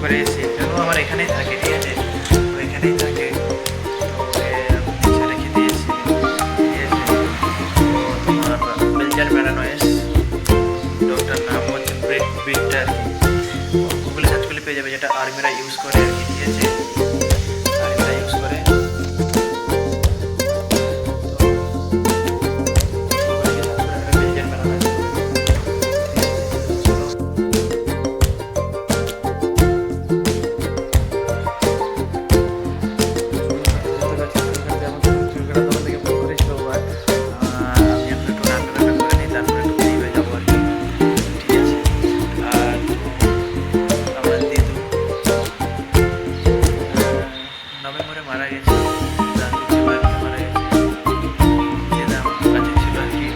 করে এসেছি, ও আমার এখানেই থাকে, ঠিক আছে, ও এখানেই থাকে, তো ওকে নিচে রেখে দিয়েছি, ঠিক আছে। তো তোমার বেলজার প্যারানয়েস, ডক্টর নাম হচ্ছে ব্রিটটা আর কি, গুগলে সার্চ করলে পেয়ে যাবে, যেটা আর্মিরা ইউজ করে আর কি, ঠিক আছে, আর্মিরা ইউজ করে। নভেম্বরে মারা গেছে, মারা গেছে, যে দাম কাছে ছিল আর কি।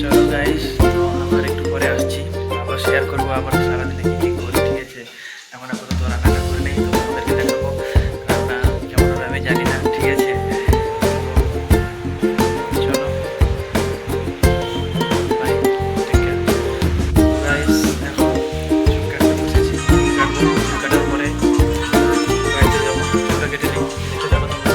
চলো গাইস, তো আবার একটু পরে আসছি, আবার শেয়ার করবো আবার সারাদিনে কী কী করি, ঠিক আছে। এখন আপাতত রান্নাটা করে নেই, তো তোমাদেরকে দেখাবো রান্না কেমন হবে আমি জানি না, ঠিক আছে। চলো বাই, টেক কেয়ার গাইস। এখন চুল কাটতে বসেছি, চুল কাটার পরে বাড়িতে যাবো, চুলটা কেটে নিই, দেখে যাবো তোমরা।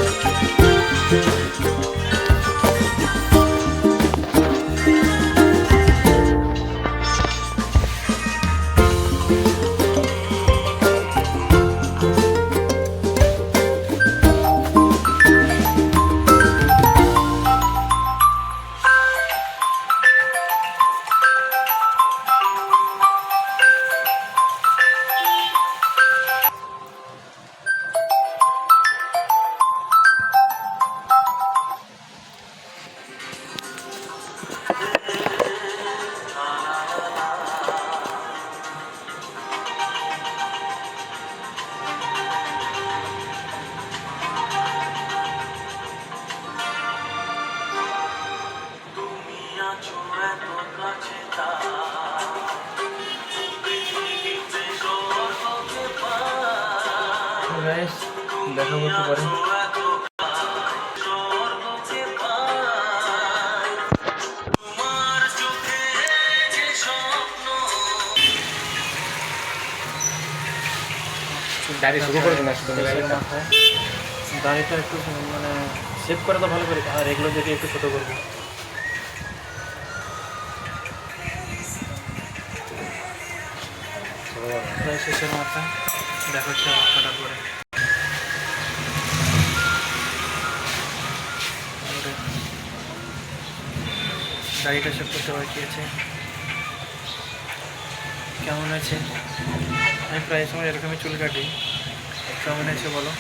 গাইস দেখাবো একটু পরে। দাড়িটা একটু মানে শেভ করে তো ভালো করে, আর এগুলো দেখে একটু ছোটো করবো। শেষের মাথা দেখা হচ্ছে আমার কাটার পরে। দাড়িটা শেভ করতে বাকি আছে। কেমন আছে? আমি প্রায় সময় এরকমই চুল কাটি, কেমন আছে বলো?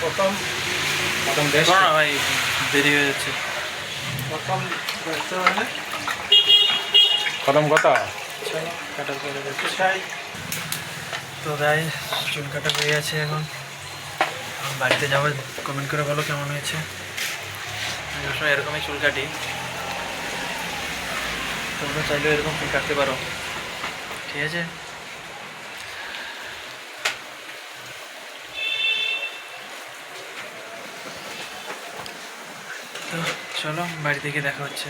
প্রথম ভাই দেরি হয়ে যাচ্ছে। প্রথম কথা চলো কাটার পরে দেখছি। তো গাই চুল কাটা হয়ে গেছে, এখন বাড়িতে যাবো। কমেন্ট করে বলো কেমন হয়েছে। আমি সবসময় এরকমই চুল কাটি, তোমরা চাইলেও এরকম চুল কাটতে পারো, ঠিক আছে। তো চলো বাড়ি থেকে দেখা হচ্ছে।